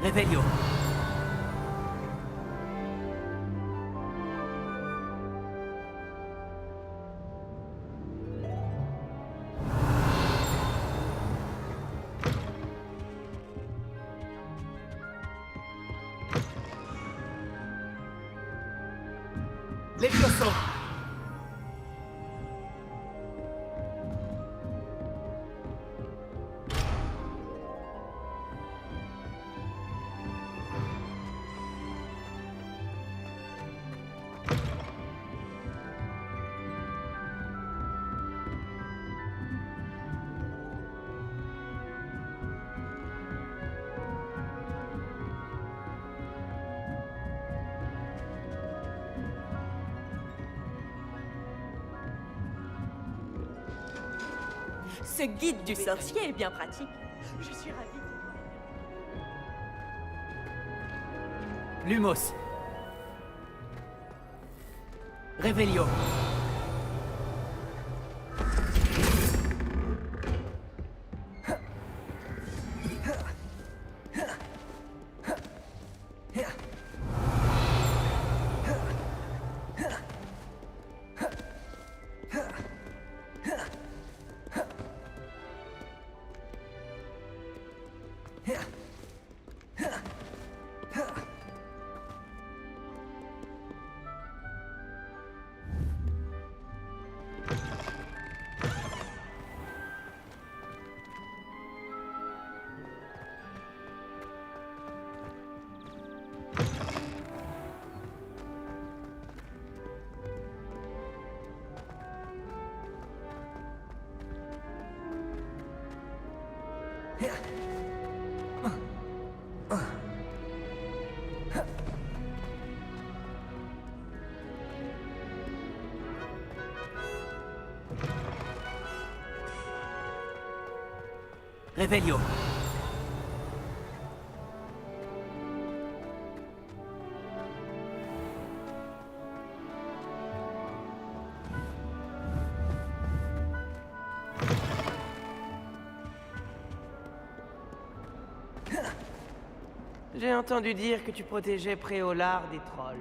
Revelio. Levioso. Ce guide du sorcier est bien pratique. Je suis ravie. Lumos. Revelio. Revelio. J'ai entendu dire que tu protégeais Préolard des trolls.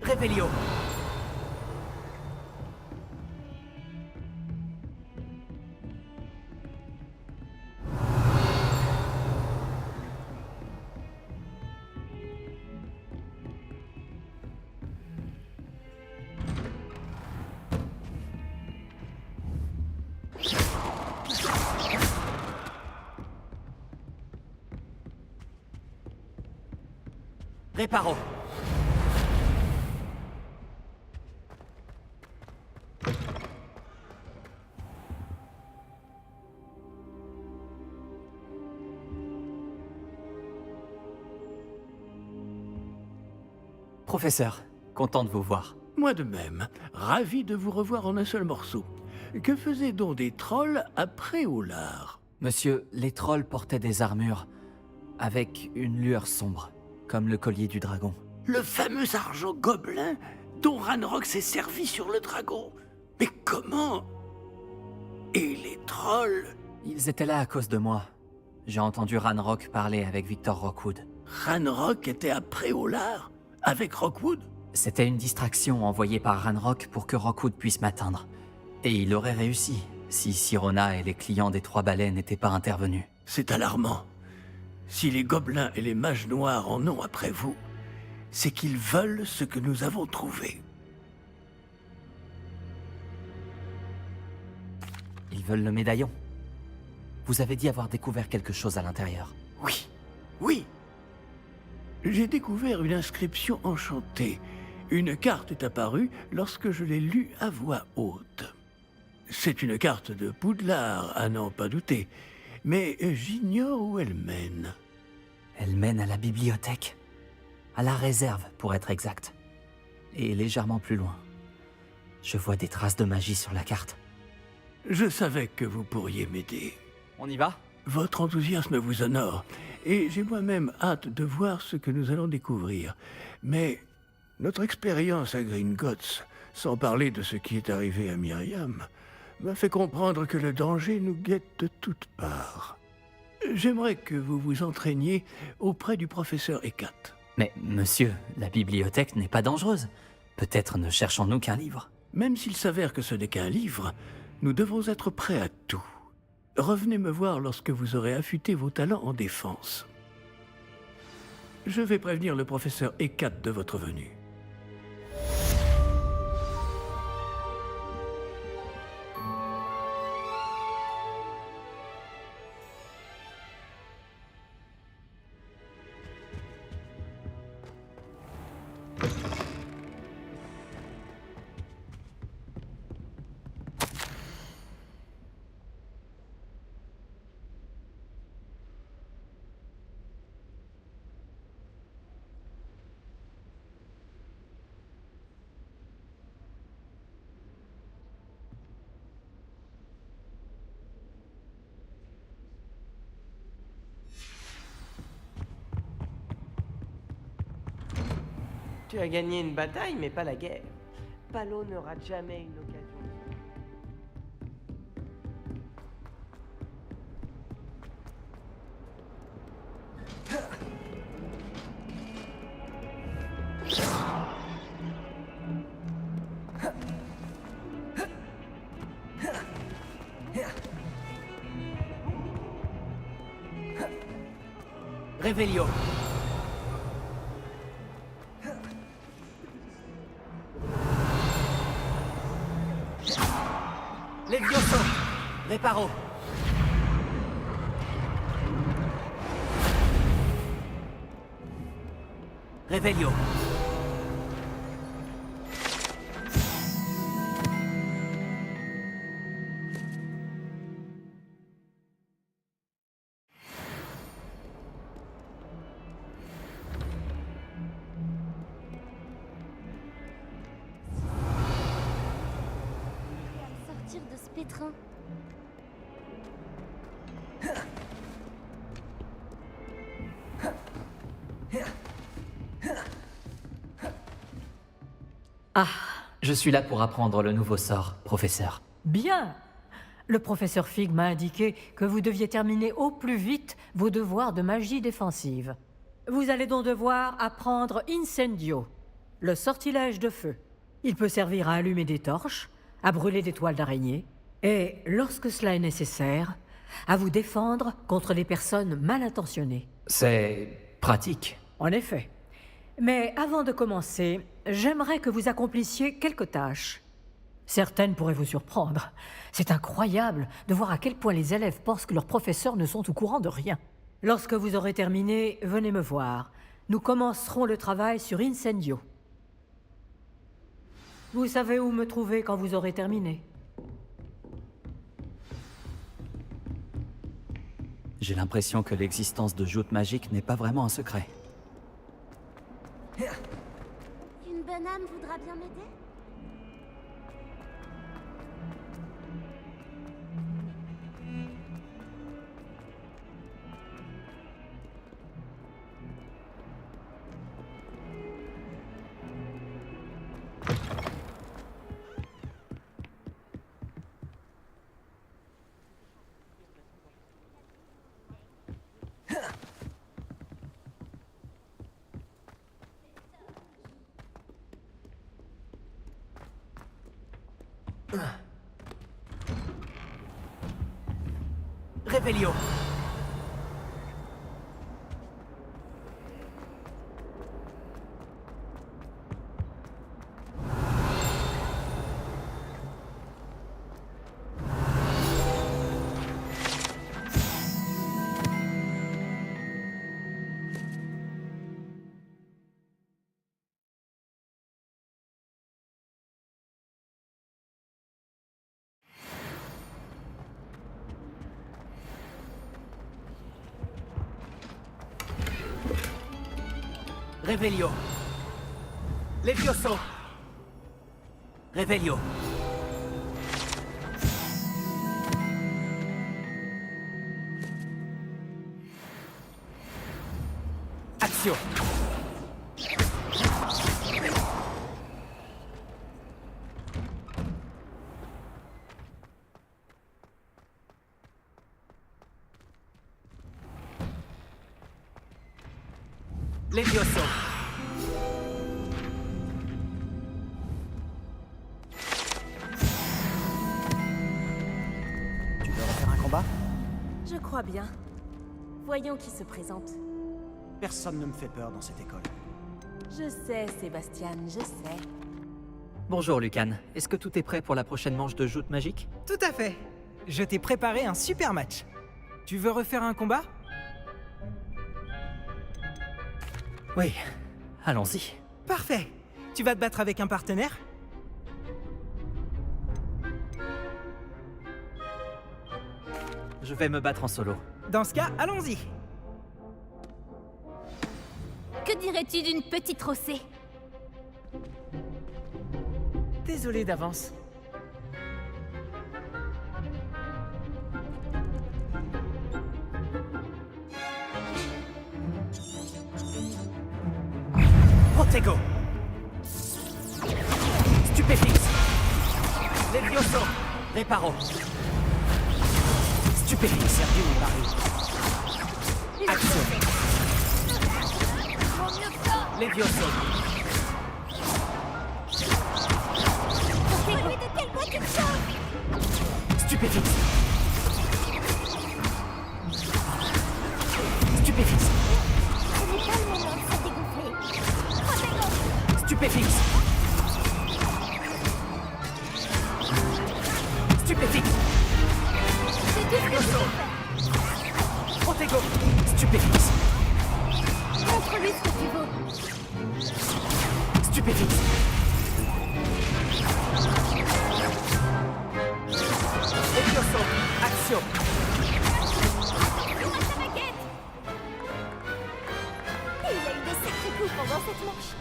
Revelio. Reparo. Professeur, content de vous voir. Moi de même, ravi de vous revoir en un seul morceau. Que faisaient donc des trolls après Olar? Monsieur, les trolls portaient des armures avec une lueur sombre, comme le collier du dragon. Le fameux argent gobelin dont Ranrock s'est servi sur le dragon. Mais comment? Et les trolls? Ils étaient là à cause de moi. J'ai entendu Ranrock parler avec Victor Rockwood. Ranrock était après Olar? Avec Rockwood? C'était une distraction envoyée par Ranrock pour que Rockwood puisse m'atteindre. Et il aurait réussi, si Sirona et les clients des Trois Balais n'étaient pas intervenus. C'est alarmant. Si les gobelins et les mages noirs en ont après vous, c'est qu'ils veulent ce que nous avons trouvé. Ils veulent le médaillon. Vous avez dit avoir découvert quelque chose à l'intérieur. Oui, oui. J'ai découvert une inscription enchantée. Une carte est apparue lorsque je l'ai lue à voix haute. C'est une carte de Poudlard, à n'en pas douter. Mais j'ignore où elle mène. Elle mène à la bibliothèque. À la réserve, pour être exact. Et légèrement plus loin. Je vois des traces de magie sur la carte. Je savais que vous pourriez m'aider. On y va? Votre enthousiasme vous honore, et j'ai moi-même hâte de voir ce que nous allons découvrir. Mais notre expérience à Gringotts, sans parler de ce qui est arrivé à Myriam, m'a fait comprendre que le danger nous guette de toutes parts. J'aimerais que vous vous entraîniez auprès du professeur Hecat. Mais, monsieur, la bibliothèque n'est pas dangereuse. Peut-être ne cherchons-nous qu'un livre. Même s'il s'avère que ce n'est qu'un livre, nous devons être prêts à tout. Revenez me voir lorsque vous aurez affûté vos talents en défense. Je vais prévenir le professeur Hecat de votre venue. Tu as gagné une bataille, mais pas la guerre. Palo ne rate jamais une occasion. Revelio. Levioso. Reparo. Revelio. Sortir de ce pétrin. Ah, je suis là pour apprendre le nouveau sort, professeur. Bien. Le professeur Fig m'a indiqué que vous deviez terminer au plus vite vos devoirs de magie défensive. Vous allez donc devoir apprendre Incendio, le sortilège de feu. Il peut servir à allumer des torches, à brûler des toiles d'araignée, et, lorsque cela est nécessaire, à vous défendre contre les personnes mal intentionnées. C'est pratique. En effet. Mais avant de commencer, j'aimerais que vous accomplissiez quelques tâches. Certaines pourraient vous surprendre. C'est incroyable de voir à quel point les élèves pensent que leurs professeurs ne sont au courant de rien. Lorsque vous aurez terminé, venez me voir. Nous commencerons le travail sur Incendio. Vous savez où me trouver quand vous aurez terminé. J'ai l'impression que l'existence de joutes magiques n'est pas vraiment un secret. Une bonne âme voudra bien m'aider? Revelio. Revelio. Levioso. Revelio. Axio. Levioso. Tu veux refaire un combat? Je crois bien. Voyons qui se présente. Personne ne me fait peur dans cette école. Je sais, Sébastien, je sais. Bonjour Lucan, est-ce que tout est prêt pour la prochaine manche de joute magique? Tout à fait. Je t'ai préparé un super match. Tu veux refaire un combat? Oui, allons-y. Parfait. Tu vas te battre avec un partenaire? Je vais me battre en solo. Dans ce cas, allons-y. Que dirais-tu d'une petite rossée? Désolé d'avance. Protego. Stupéfixe. Levioso. Reparo. Stupéfixe. Sergio Mari. Action. Levioso. Mais de quel bois tu te sors? Stupéfixe. Stupéfixe. Ce n'est pas le moment de se dégonfler. Protego! Stupéfixe. Stupéfixe. C'est tout ce que je peux faire. Protego. Stupéfixe. Montre-lui ce que tu vaux. Stupéfixe. Levioso. Action. Donne-moi ta baguette! Il a eu de sacrés coups pendant cette manche.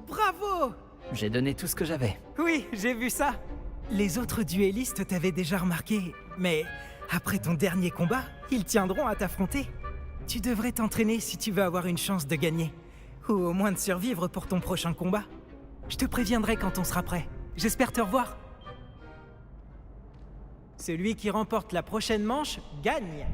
Bravo! J'ai donné tout ce que j'avais. Oui, j'ai vu ça. Les autres duellistes t'avaient déjà remarqué, mais après ton dernier combat, ils tiendront à t'affronter. Tu devrais t'entraîner si tu veux avoir une chance de gagner, ou au moins de survivre pour ton prochain combat. Je te préviendrai quand on sera prêt. J'espère te revoir. Celui qui remporte la prochaine manche gagne.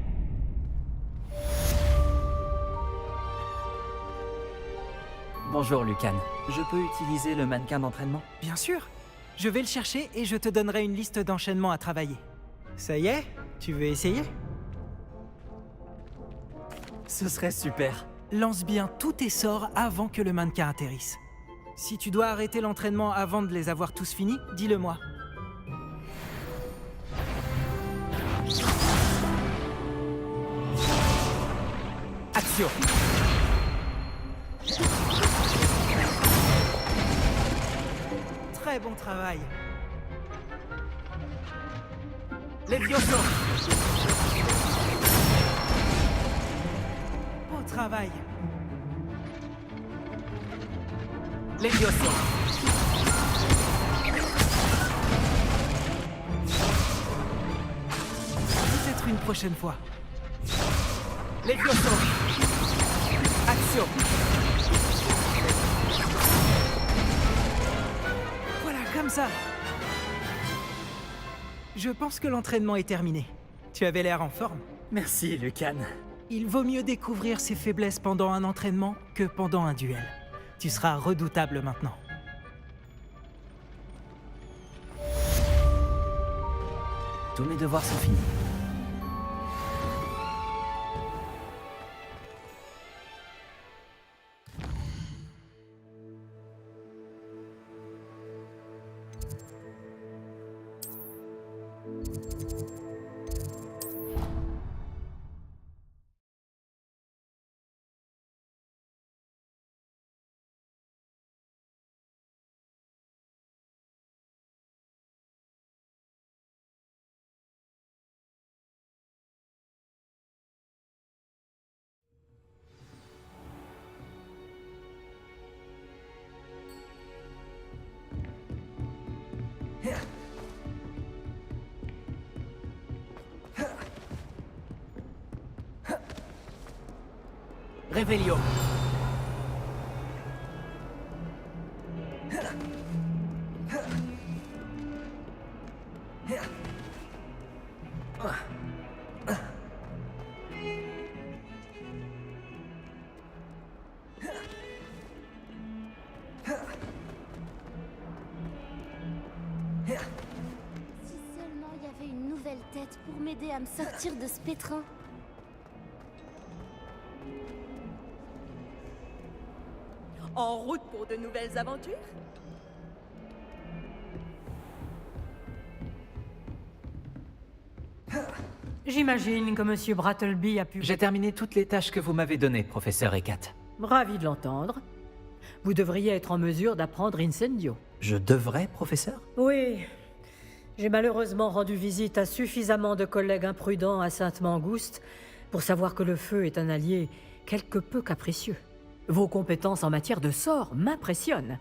Bonjour Lucan, je peux utiliser le mannequin d'entraînement? Bien sûr. Je vais le chercher et je te donnerai une liste d'enchaînements à travailler. Ça y est? Tu veux essayer? Ce serait super. Lance bien tous tes sorts avant que le mannequin atterrisse. Si tu dois arrêter l'entraînement avant de les avoir tous finis, dis-le-moi. Action. Très bon travail. Levioso. Beau travail. Levioso. Peut-être une prochaine fois. Levioso. Action. Voilà, comme ça. Je pense que l'entraînement est terminé. Tu avais l'air en forme. Merci Lucan. Il vaut mieux découvrir ses faiblesses pendant un entraînement que pendant un duel. Tu seras redoutable maintenant. Tous mes devoirs sont finis. Revelio. Si seulement il y avait une nouvelle tête pour m'aider à me sortir de ce pétrin. En route pour de nouvelles aventures? J'imagine que Monsieur Brattleby a pu... J'ai terminé toutes les tâches que vous m'avez données, professeur Ekat. Ravi de l'entendre. Vous devriez être en mesure d'apprendre Incendio. Je devrais, professeur? Oui. J'ai malheureusement rendu visite à suffisamment de collègues imprudents à Sainte-Mangouste pour savoir que le feu est un allié quelque peu capricieux. Vos compétences en matière de sort m'impressionnent.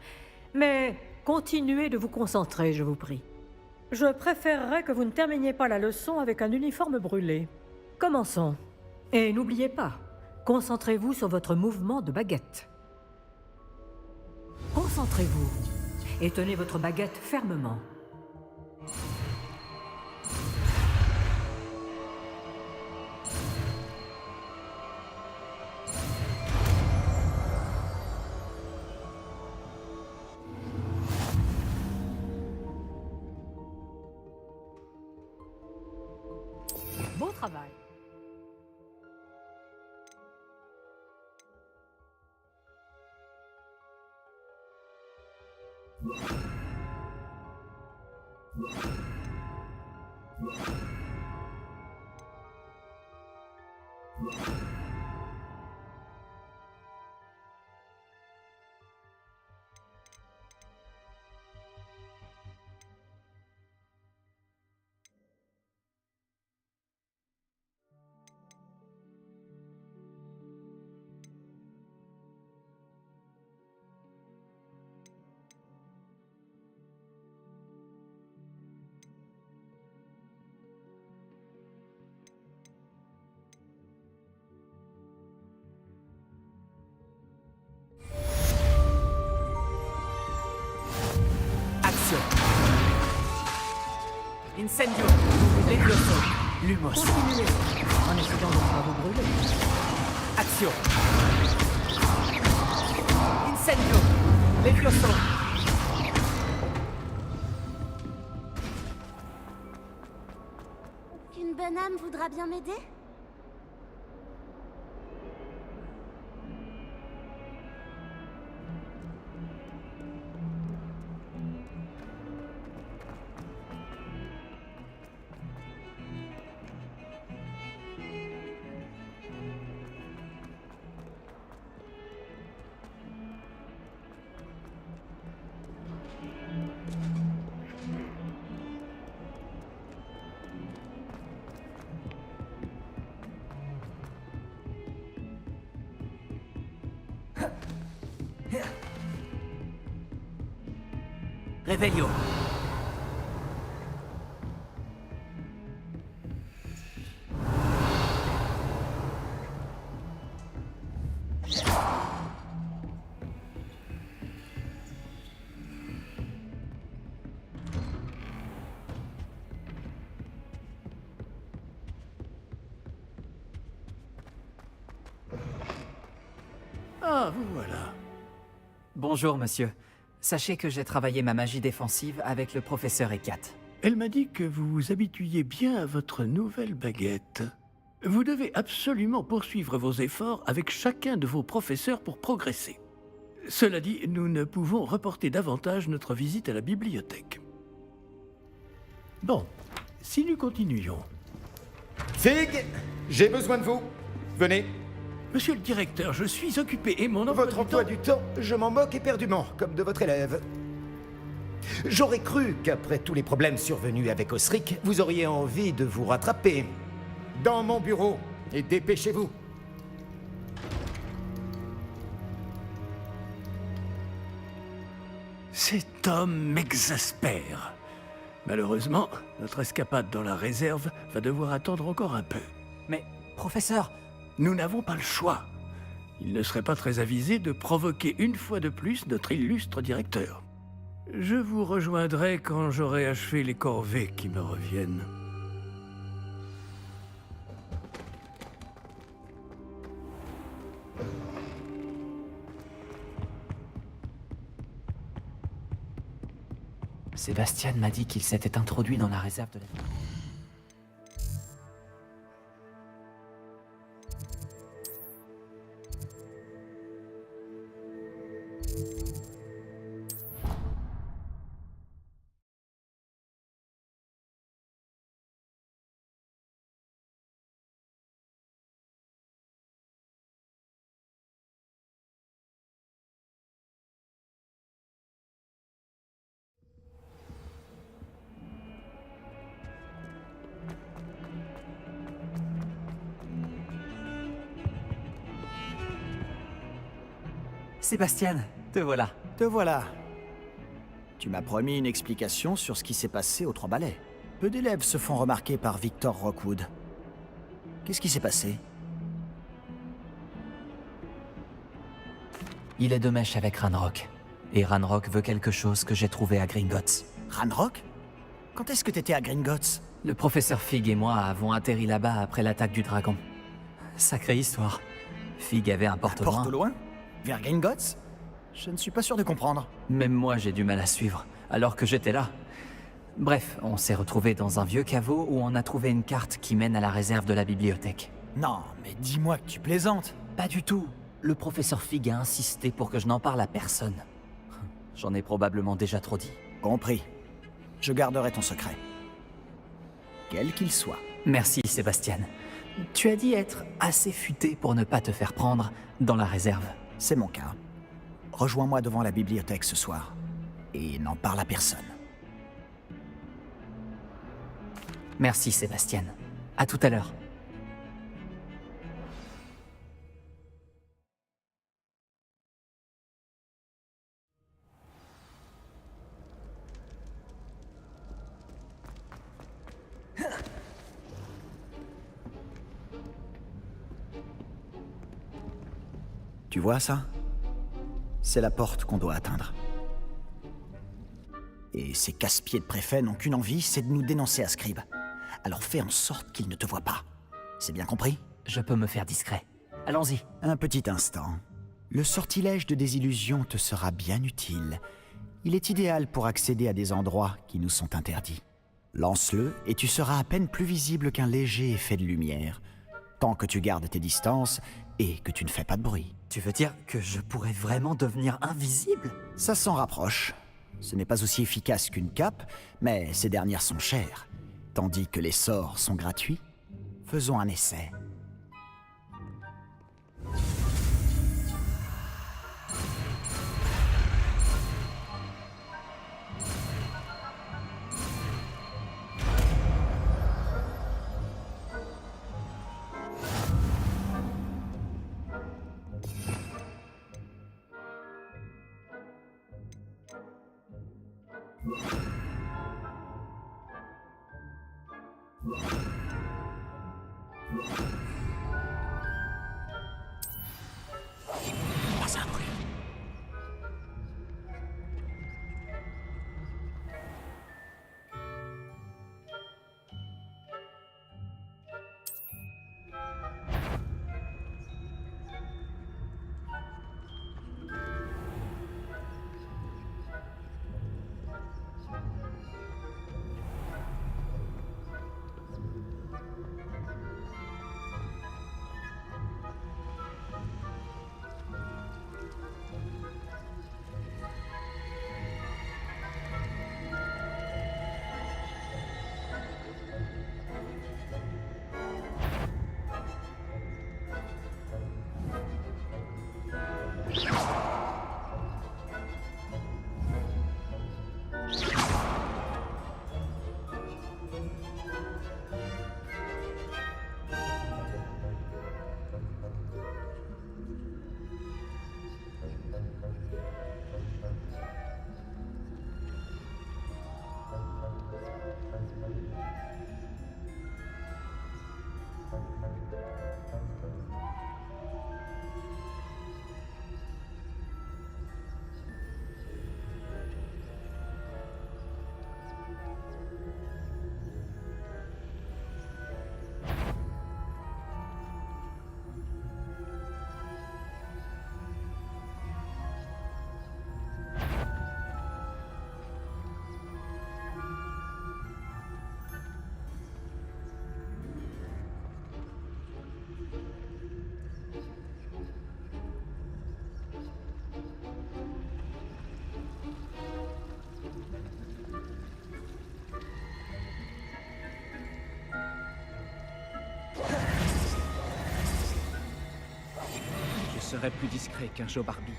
Mais continuez de vous concentrer, je vous prie. Je préférerais que vous ne terminiez pas la leçon avec un uniforme brûlé. Commençons. Et n'oubliez pas, concentrez-vous sur votre mouvement de baguette. Concentrez-vous et tenez votre baguette fermement. Bon travail. Action. Incendio. Levioso. Lumos. Continuez en essayant de ne pas vous brûler. Action. Incendio. Levioso. Qu'une bonne âme voudra bien m'aider? Revelio. Ah, vous voilà. Bonjour, monsieur. Sachez que j'ai travaillé ma magie défensive avec le professeur Ekat. Elle m'a dit que vous vous habituiez bien à votre nouvelle baguette. Vous devez absolument poursuivre vos efforts avec chacun de vos professeurs pour progresser. Cela dit, nous ne pouvons reporter davantage notre visite à la bibliothèque. Bon, si nous continuions... Fig, j'ai besoin de vous. Venez. Monsieur le directeur, je suis occupé et mon emploi Votre emploi du temps, je m'en moque éperdument, comme de votre élève. J'aurais cru qu'après tous les problèmes survenus avec Osric, vous auriez envie de vous rattraper. Dans mon bureau, et dépêchez-vous. Cet homme m'exaspère. Malheureusement, notre escapade dans la réserve va devoir attendre encore un peu. Mais, professeur, Nous n'avons pas le choix. Il ne serait pas très avisé de provoquer une fois de plus notre illustre directeur. Je vous rejoindrai quand j'aurai achevé les corvées qui me reviennent. Sébastien m'a dit qu'il s'était introduit dans la réserve de la... Sébastien, te voilà. Te voilà. Tu m'as promis une explication sur ce qui s'est passé aux Trois Balais. Peu d'élèves se font remarquer par Victor Rockwood. Qu'est-ce qui s'est passé? Il est de mèche avec Ranrock. Et Ranrock veut quelque chose que j'ai trouvé à Gringotts. Ranrock? Quand est-ce que t'étais à Gringotts? Le professeur Fig et moi avons atterri là-bas après l'attaque du dragon. Sacrée histoire. Fig avait un porte-loin. Porte-loin? Vers Gringotts? Je ne suis pas sûr de comprendre. Même moi, j'ai du mal à suivre, alors que j'étais là. Bref, on s'est retrouvés dans un vieux caveau où on a trouvé une carte qui mène à la réserve de la bibliothèque. Non, mais dis-moi que tu plaisantes. Pas du tout. Le professeur Fig a insisté pour que je n'en parle à personne. J'en ai probablement déjà trop dit. Compris. Je garderai ton secret. Quel qu'il soit. Merci, Sébastien. Tu as dit être assez futé pour ne pas te faire prendre dans la réserve. C'est mon cas. Rejoins-moi devant la bibliothèque ce soir. Et n'en parle à personne. Merci, Sébastien. À tout à l'heure. Tu vois ça? C'est la porte qu'on doit atteindre. Et ces casse-pieds de préfet n'ont qu'une envie, c'est de nous dénoncer à Scribe. Alors fais en sorte qu'ils ne te voient pas. C'est bien compris? Je peux me faire discret. Allons-y. Un petit instant. Le sortilège de désillusion te sera bien utile. Il est idéal pour accéder à des endroits qui nous sont interdits. Lance-le et tu seras à peine plus visible qu'un léger effet de lumière, tant que tu gardes tes distances et que tu ne fais pas de bruit. Tu veux dire que je pourrais vraiment devenir invisible? Ça s'en rapproche. Ce n'est pas aussi efficace qu'une cape, mais ces dernières sont chères, tandis que les sorts sont gratuits. Faisons un essai. Pas un bruit. serait plus discret qu'un Joe Barbie.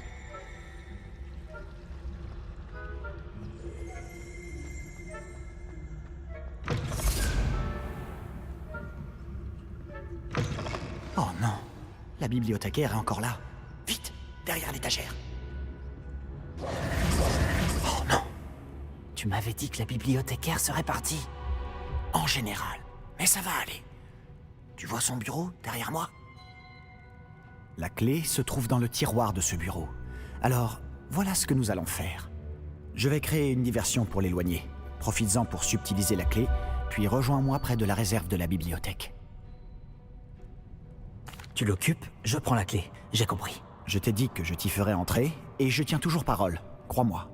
Oh non, la bibliothécaire est encore là. Vite, derrière l'étagère. Oh non, Tu m'avais dit que la bibliothécaire serait partie. en général, mais ça va aller. Tu vois son bureau derrière moi? La clé se trouve dans le tiroir de ce bureau. Alors, voilà ce que nous allons faire. Je vais créer une diversion pour l'éloigner. Profites-en pour subtiliser la clé, puis rejoins-moi près de la réserve de la bibliothèque. Tu l'occupes, je prends la clé. J'ai compris. Je t'ai dit que je t'y ferai entrer, et je tiens toujours parole, crois-moi.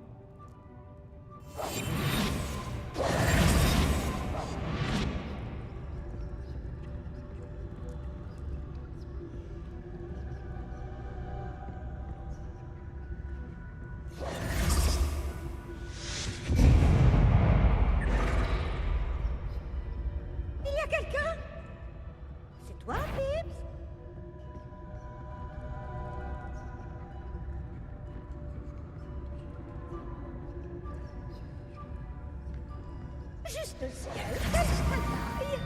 Il y a quelqu'un? C'est toi, Pips? Juste le ciel, quelle bataille!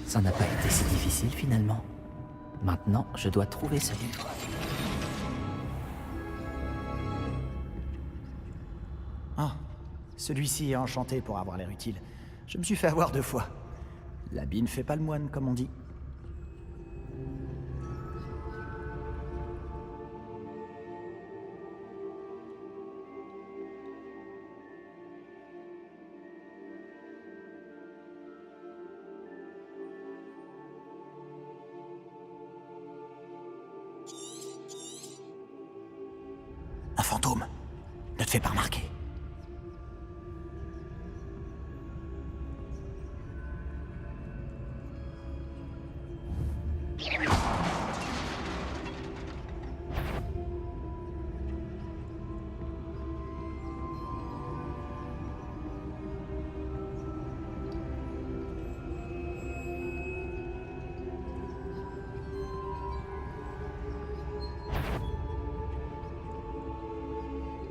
Ça n'a pas été si difficile finalement. Maintenant, je dois trouver ce livre. Ah, celui-ci est enchanté pour avoir l'air utile. Je me suis fait avoir 2 fois. L'habit ne fait pas le moine, comme on dit. Un fantôme. Ne te fais pas remarquer.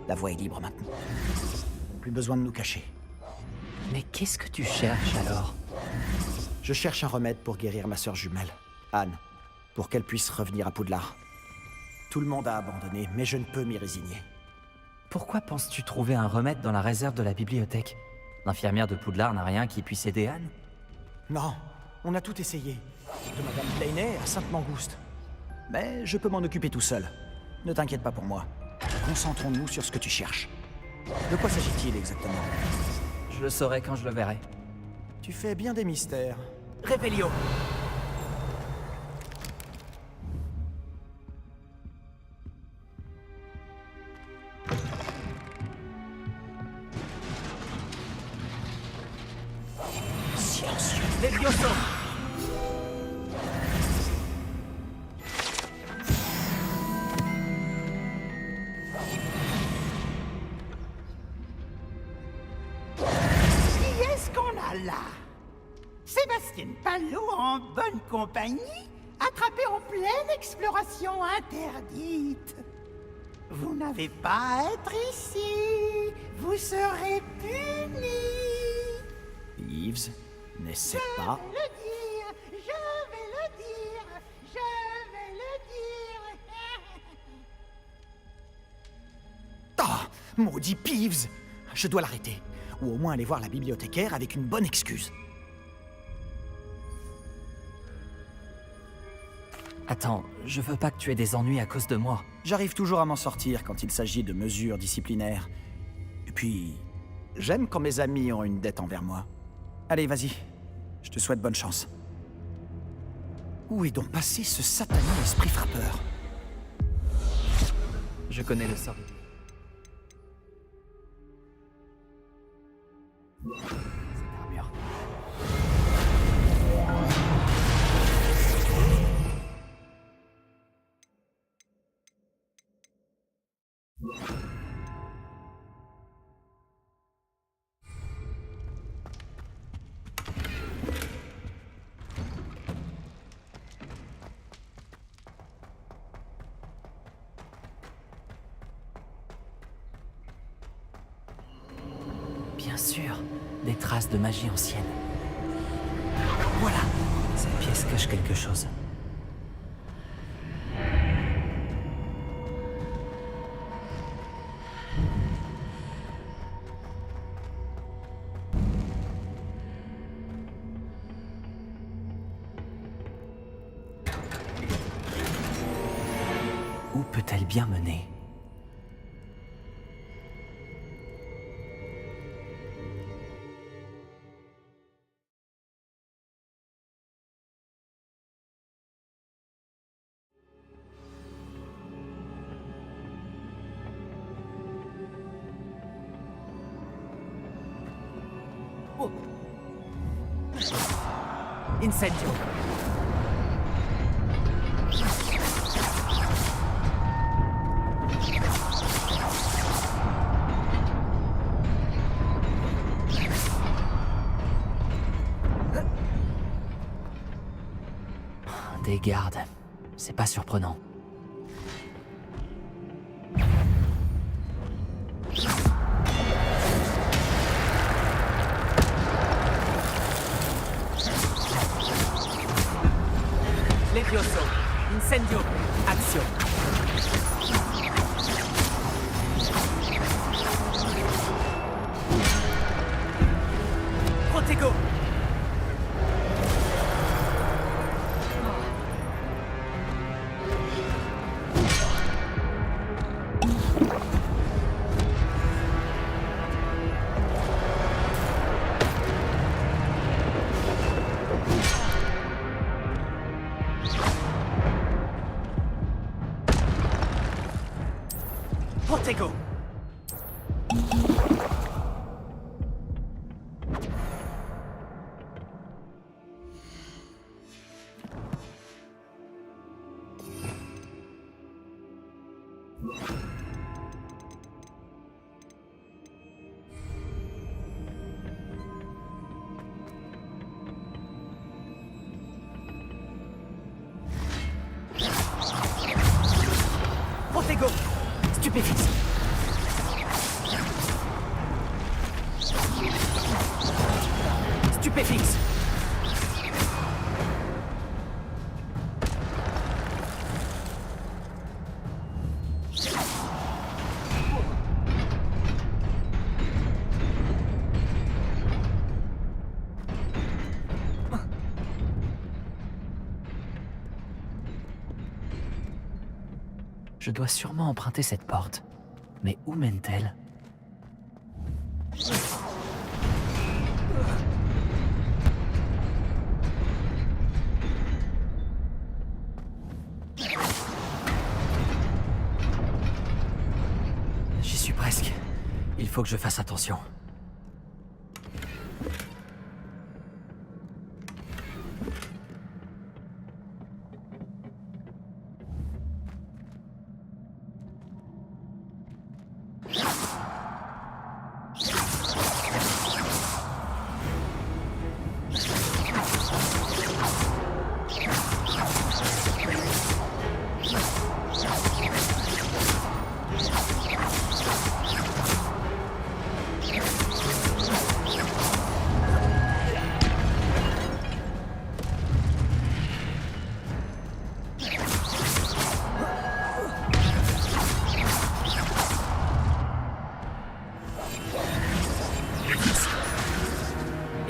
La voie est libre maintenant. Plus besoin de nous cacher. Mais qu'est-ce que tu cherches alors? Je cherche un remède pour guérir ma sœur jumelle, Anne, pour qu'elle puisse revenir à Poudlard. Tout le monde a abandonné, mais je ne peux m'y résigner. Pourquoi penses-tu trouver un remède dans la réserve de la bibliothèque? L'infirmière de Poudlard n'a rien qui puisse aider Anne? Non, on a tout essayé. De Madame Blaney à Sainte-Mangouste. Mais je peux m'en occuper tout seul. Ne t'inquiète pas pour moi. Concentrons-nous sur ce que tu cherches. De quoi s'agit-il exactement? Je le saurai quand je le verrai. Tu fais bien des mystères. Réveillon. Silencieux. Levioso. Qui est-ce qu'on a là? Sébastien Palot en bonne compagnie, attrapé en pleine exploration interdite. Vous n'avez pas à être ici. Vous serez punis. Peeves, n'essaie pas. Je vais le dire, je vais le dire, je vais le dire. Ah, maudit Peeves! Je dois l'arrêter. Ou au moins aller voir la bibliothécaire avec une bonne excuse. Attends, je veux pas que tu aies des ennuis à cause de moi. J'arrive toujours à m'en sortir quand il s'agit de mesures disciplinaires. Et puis, j'aime quand mes amis ont une dette envers moi. Allez, vas-y. Je te souhaite bonne chance. Où est donc passé ce satané esprit frappeur? Je connais le sort. Cette armure. sûr, des traces de magie ancienne. Voilà, cette pièce cache quelque chose. Où peut-elle bien mener ? Incendio. Des gardes. C'est pas surprenant. Levioso. Incendio. Action. Protego. Protego. Protego. Stupéfixe. Stupéfixe. Je dois sûrement emprunter cette porte. Mais où mène-t-elle ? J'y suis presque. Il faut que je fasse attention.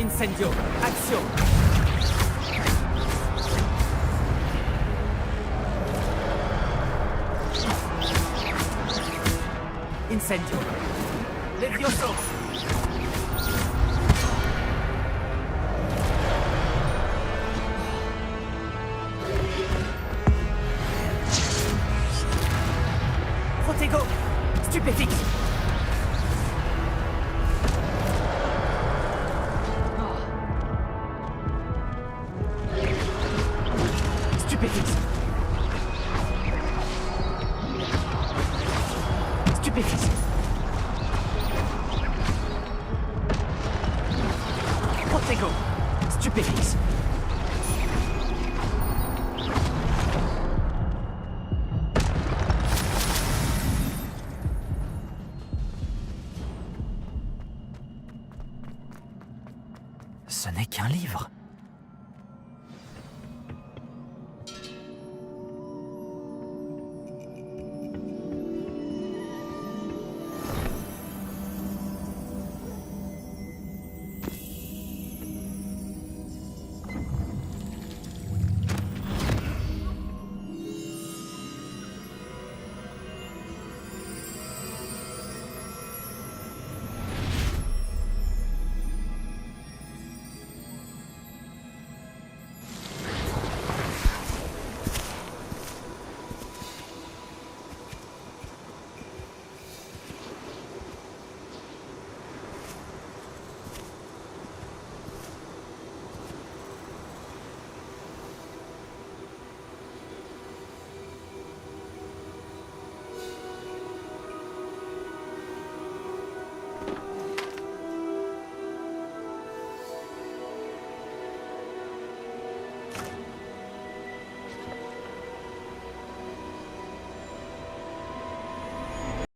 Incendio. Action. Incendio. Levioso. Protego. Stupéfixe. Stupéfixe. Stupéfixe. Protego. Stupéfixe. qu'un livre.